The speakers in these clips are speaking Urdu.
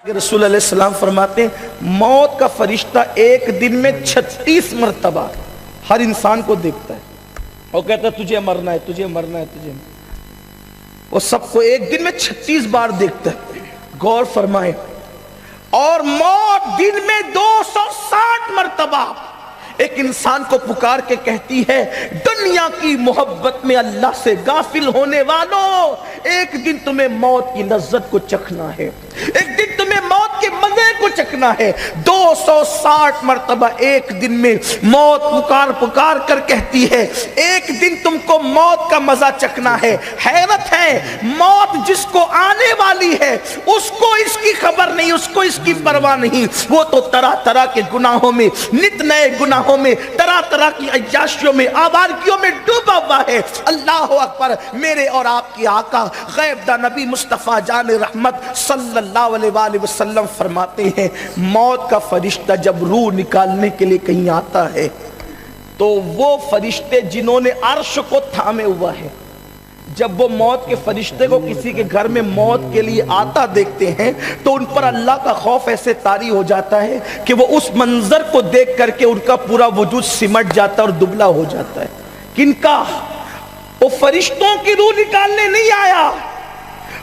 رسول علیہ السلام فرماتے ہیں موت کا فرشتہ ایک دن میں 36 مرتبہ ہر انسان کو دیکھتا ہے اور کہتا ہے تجھے مرنا ہے، تجھے مرنا ہے، تجھے مرنا ہے۔ وہ سب کو ایک دن میں 36 بار دیکھتا ہے۔ غور فرمائیں، اور موت دن میں 260 مرتبہ ایک انسان کو پکار کے کہتی ہے دنیا کی محبت میں اللہ سے غافل ہونے والوں، ایک دن تمہیں موت کی لذت کو چکھنا ہے، ایک دن تمہیں موت کے مزے کو چکھنا ہے۔ 260 مرتبہ ایک دن میں موت پکار پکار کر کہتی ہے ایک دن تم کو موت کا مزہ چکھنا ہے۔ حیرت ہے، موت جس کو آنے والی ہے اس کو اس کی خبر نہیں، اس کو اس کی پرواہ نہیں، وہ تو طرح طرح کے گناہوں میں، نت نئے گناہوں میں، طرح طرح کی عیاشیوں میں، آوارگیوں میں ڈوبا ہوا ہے۔ اللہ اکبر، میرے اور آپ کی آقا غیب دا نبی مصطفیٰ جان رحمت صلی اللہ علیہ وآلہ وسلم فرماتے ہیں موت کا فرشتہ جب روح نکالنے کے لیے کہیں آتا ہے تو وہ فرشتے جنہوں نے عرش کو تھامے ہوا ہے، جب وہ موت کے فرشتے کو کسی کے گھر میں موت کے لیے آتا دیکھتے ہیں تو ان پر اللہ کا خوف ایسے طاری ہو جاتا ہے کہ وہ اس منظر کو دیکھ کر کے ان کا پورا وجود سمٹ جاتا ہے اور دبلا ہو جاتا ہے۔ کن کا؟ وہ فرشتوں کی روح نکالنے نہیں آیا،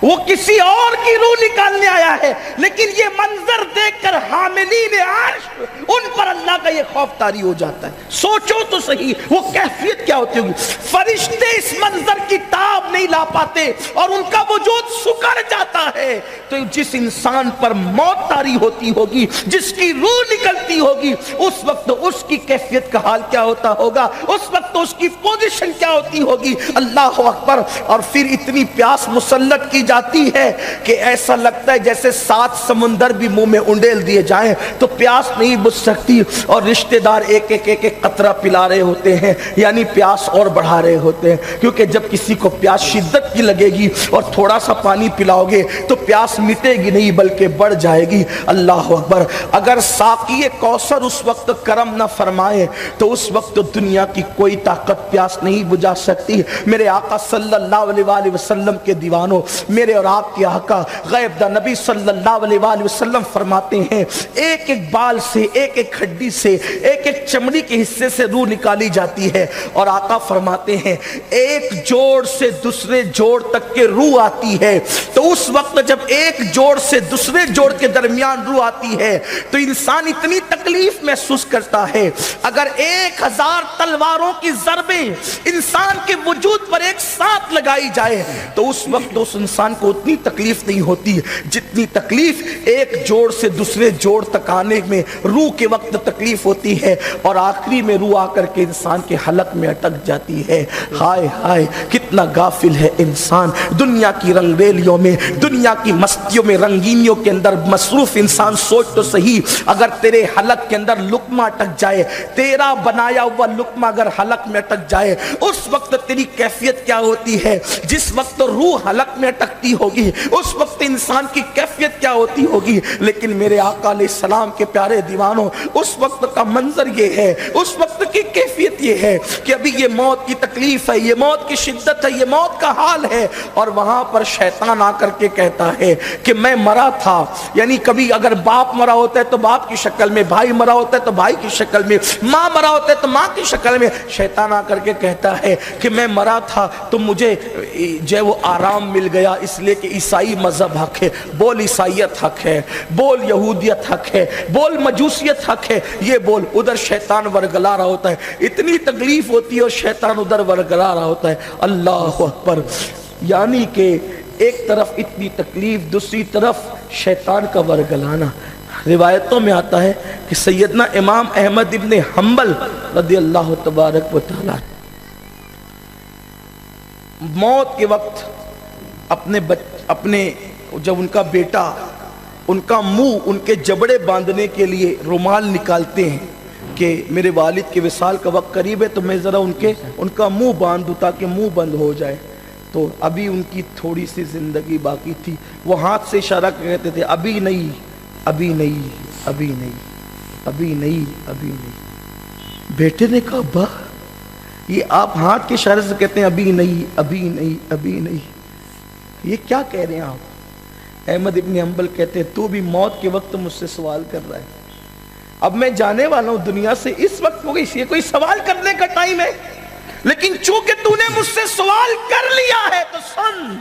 وہ کسی اور کی روح نکالنے آیا ہے، لیکن یہ منظر دیکھ کر حاملین عرش ان پر اللہ کا یہ خوف طاری ہو جاتا ہے۔ سوچو تو صحیح وہ کیفیت کیا ہوتی ہوگی۔ فرشتے اس منظر کی تاب نہیں لا پاتے اور ان کا وجود سکڑ جاتا ہے، تو جس انسان پر موت طاری ہوتی ہوگی، جس کی روح نکلتی ہوگی، اس وقت اس کی کیفیت کا حال کیا ہوتا ہوگا، اس وقت اس کی پوزیشن کیا ہوتی ہوگی۔ اللہ اکبر۔ اور پھر اتنی پیاس مسلط کی جاتی ہے کہ ایسا لگتا ہے جیسے 7 سمندر بھی منہ میں انڈیل دیے جائیں تو پیاس نہیں بجھ سکتی، اور رشتہ دار ایک ایک قطرہ پلا رہے ہوتے ہیں، یعنی پیاس اور بڑھا رہے ہوتے ہیں، کیونکہ جب کسی کو پیاس شدت کی لگے گی اور تھوڑا سا پانی پلاؤ گے تو پیاس مٹے گی نہیں بلکہ بڑھ جائے گی۔ اللہ اکبر۔ اگر ساقی کوثر اس وقت کرم نہ فرمائے تو اس وقت دنیا کی کوئی طاقت پیاس نہیں بجھا سکتی۔ میرے آقا صلی اللہ علیہ وآلہ وسلم کے دیوانوں، میرے اور آپ کے آقا غیب دا نبی صلی اللہ علیہ وآلہ وسلم فرماتے ہیں ایک ایک بال سے، ایک ایک ہڈی سے، ایک ایک چمڑی کے حصے سے روح نکالی جاتی ہے، اور آقا فرماتے ہیں ایک جوڑ سے دوسرے جوڑ تک کے روح آتی ہے، تو اس وقت جب ایک جوڑ سے دوسرے جوڑ کے درمیان روح آتی ہے تو انسان اتنی تکلیف محسوس کرتا ہے، اگر 1000 تلواروں کی ضربیں انسان کے وجود پر ایک ساتھ لگائی جائے تو اس وقت اس انسان کو اتنی تکلیف نہیں ہوتی جتنی تکلیف ایک جوڑ سے دوسرے جوڑ تک آنے میں روح کے وقت تکلیف ہوتی ہے، اور آخری میں روح آ کر کے انسان کے حلق میں اٹک جاتی ہے۔ ہائے ہائے کتنا غافل ہے انسان، دنیا کی رنگ ریلیوں میں، دنیا کی مستیوں میں، رنگینیوں کے اندر مصروف انسان۔ سوچ تو صحیح، اگر تیرے حلق کے اندر لقمہ اٹک جائے، تیرا بنایا ہوا لقمہ اگر حلق میں اٹک جائے، اس وقت تیری کیفیت کیا ہوتی ہے؟ جس وقت روح حلق میں اٹکتی ہوگی اس وقت انسان کی کیفیت کیا ہوتی ہوگی۔ لیکن میرے آقا علیہ السلام کے پیارے دیوانوں، اس وقت کا منظر یہ ہے، اس وقت کی کیفیت یہ ہے کہ ابھی یہ موت کی تکلیف ہے، یہ موت کی شدت ہے، یہ موت کا حال ہے، اور وہاں پر شیطان آ کر کے کہتا ہے کہ میں مرا تھا، یعنی کبھی اگر باپ مرا ہوتا ہے تو باپ کی شکل میں، بھائی مرا ہوتا ہے تو بھائی کی شکل میں، ماں مرا ہوتا ہے تو ماں کی شکل میں، شیطان آ کر کے کہتا ہے کہ میں مرا تھا تو مجھے جو ہے وہ آرام مل گیا، اس لیے کہ عیسائی مذہب حق ہے، بول عیسائیت حق ہے، بول یہودیت حق ہے، بول مجوسیت حق ہے، یہ بول۔ ادھر شیطان ورگلا رہا ہوتا ہے، اتنی تکلیف ہوتی ہے اور شیطان ادھر ورگلا رہا ہوتا ہے۔ اللہ اکبر۔ یعنی کہ ایک طرف اتنی تکلیف، دوسری طرف شیطان کا ورگلانا۔ روایتوں میں آتا ہے کہ سیدنا امام احمد ابن حنبل رضی اللہ تبارک و تعالی موت کے وقت اپنے جب ان کا بیٹا ان کا منہ ان کے جبڑے باندھنے کے لیے رومال نکالتے ہیں کہ میرے والد کے وصال کا وقت قریب ہے تو میں ذرا ان کا منہ باندھ دوں تاکہ منہ بند ہو جائے، تو ابھی ان کی تھوڑی سی زندگی باقی تھی، وہ ہاتھ سے اشارہ کہتے تھے ابھی نہیں، ابھی نہیں، ابھی نہیں، ابھی نہیں، ابھی نہیں۔ بیٹے نے کہا ابا یہ آپ ہاتھ کے اشارے سے کہتے ہیں ابھی نہیں، ابھی نہیں، ابھی نہیں، یہ کیا کہہ رہے ہیں آپ؟ احمد ابن حنبل کہتے ہیں تو بھی موت کے وقت مجھ سے سوال کر رہا ہے، اب میں جانے والا ہوں دنیا سے، اس وقت ہو گئی، یہ کوئی سوال کرنے کا ٹائم ہے، لیکن چونکہ تو نے مجھ سے سوال کر لیا ہے تو سن۔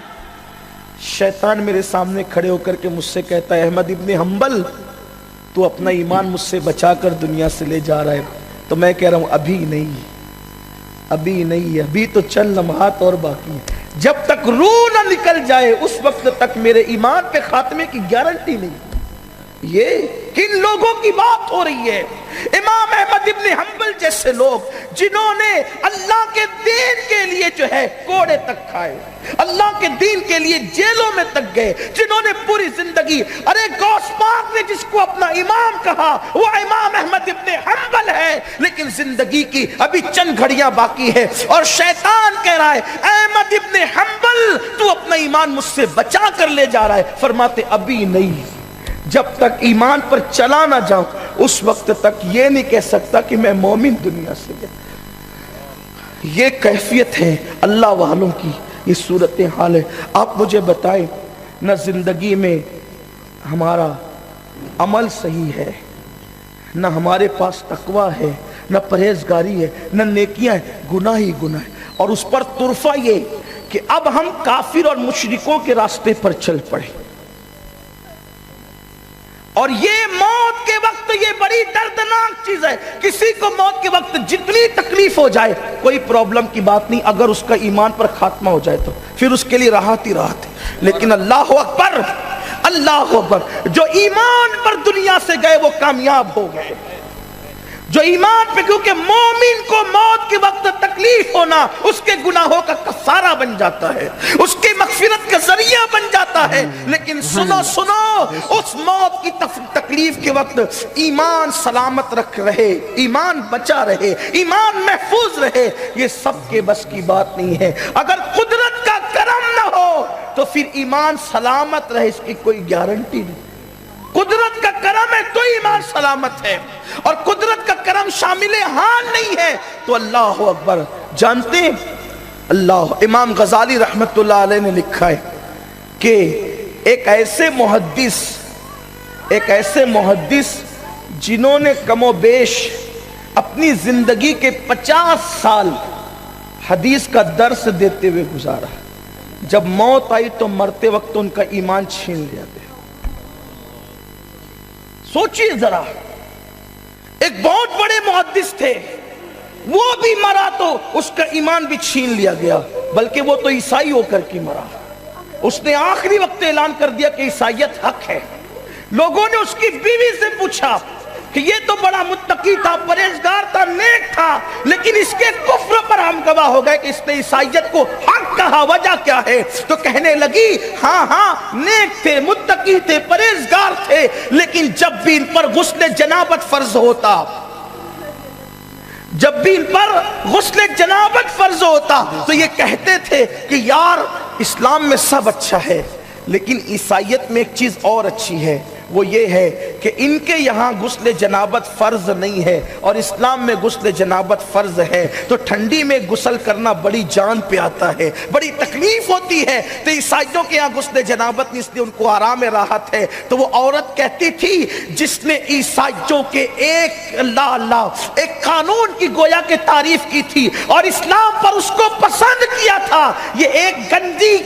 شیطان میرے سامنے کھڑے ہو کر کے مجھ سے کہتا ہے احمد ابن حنبل تو اپنا ایمان مجھ سے بچا کر دنیا سے لے جا رہا ہے، تو میں کہہ رہا ہوں ابھی نہیں، ابھی نہیں، ابھی تو چند لمحات اور باقی ہیں، جب تک روح نہ نکل جائے اس وقت تک میرے ایمان پہ خاتمے کی گارنٹی نہیں۔ یہ کن لوگوں کی بات ہو رہی ہے؟ امام احمد ابن حنبل جیسے لوگ جنہوں نے اللہ کے دین کے لیے جو ہے کوڑے تک کھائے، اللہ کے دین کے لیے جیلوں میں تک گئے، جنہوں نے پوری زندگی، ارے غوث پاک نے جس کو اپنا امام کہا وہ امام احمد ابن حنبل ہے، لیکن زندگی کی ابھی چند گھڑیاں باقی ہے اور شیطان کہہ رہا ہے احمد ابن حنبل تو اپنا ایمان مجھ سے بچا کر لے جا رہا ہے، فرماتے ابھی نہیں، جب تک ایمان پر چلا نہ جاؤں اس وقت تک یہ نہیں کہہ سکتا کہ میں مومن دنیا سے گیا۔ یہ کیفیت ہے اللہ والوں کی، یہ صورتحال ہے۔ آپ مجھے بتائیں، نہ زندگی میں ہمارا عمل صحیح ہے، نہ ہمارے پاس تقوی ہے، نہ پرہیزگاری ہے، نہ نیکیاں ہیں، گناہ ہی گناہ ہے، اور اس پر طرفہ یہ کہ اب ہم کافر اور مشرکوں کے راستے پر چل پڑے، اور یہ موت کے وقت یہ بڑی دردناک چیز ہے۔ کسی کو موت کے وقت جتنی تکلیف ہو جائے کوئی پرابلم کی بات نہیں، اگر اس کا ایمان پر خاتمہ ہو جائے تو پھر اس کے لیے راحت ہی راحت ہے، لیکن اللہ اکبر، اللہ اکبر، جو ایمان پر دنیا سے گئے وہ کامیاب ہو گئے، جو ایمان پہ، کیونکہ مومن کو موت کے وقت تکلیف ہونا اس کے گناہوں کا کفارہ بن جاتا ہے، اس کی مغفرت کا ذریعہ بن جاتا ہے، لیکن سنو سنو، اس موت کی تکلیف کے وقت ایمان سلامت رکھ رہے، ایمان بچا رہے، ایمان محفوظ رہے، یہ سب کے بس کی بات نہیں ہے۔ اگر قدرت کا کرم نہ ہو تو پھر ایمان سلامت رہے اس کی کوئی گارنٹی نہیں۔ قدرت کا کرم ہے تو ایمان سلامت ہے، اور قدرت کا کرم شامل حال نہیں ہے تو اللہ اکبر۔ جانتے ہیں اللہ، امام غزالی رحمت اللہ علیہ نے لکھا ہے کہ ایک ایسے محدث جنہوں نے کم و بیش اپنی زندگی کے 50 سال حدیث کا درس دیتے ہوئے گزارا، جب موت آئی تو مرتے وقت ان کا ایمان چھین لیا گیا۔ سوچئے ذرا، ایک بہت بڑے محدث تھے، وہ بھی مرا تو اس کا ایمان بھی چھین لیا گیا، بلکہ وہ تو عیسائی ہو کر کے مرا، اس نے آخری وقت اعلان کر دیا کہ عیسائیت حق ہے۔ لوگوں نے اس کی بیوی سے پوچھا کہ یہ تو بڑا متقی تھا، پرہیزگار تھا، نیک تھا، لیکن اس کے کفر پر ہم گواہ ہو گئے کہ اس نے عیسائیت کو حق کہا، وجہ کیا ہے؟ تو کہنے لگی ہاں نیک تھے، متقی تھے، پرہیزگار تھے، لیکن جب بھی ان پر غسل جنابت فرض ہوتا، جب بھی ان پر غسل جنابت فرض ہوتا تو یہ کہتے تھے کہ یار اسلام میں سب اچھا ہے لیکن عیسائیت میں ایک چیز اور اچھی ہے، وہ یہ ہے کہ ان کے یہاں غسل جنابت فرض نہیں ہے اور اسلام میں غسل جنابت فرض ہے، تو ٹھنڈی میں غسل کرنا بڑی جان پہ آتا ہے، بڑی تکلیف ہوتی ہے، تو عیسائیوں کے یہاں غسل جنابت نہیں، اس لیے ان کو آرام راحت ہے۔ تو وہ عورت کہتی تھی جس نے عیسائیوں کے ایک قانون کی گویا کے تعریف کی تھی اور اسلام پر اس کو پسند کیا تھا، یہ ایک گندی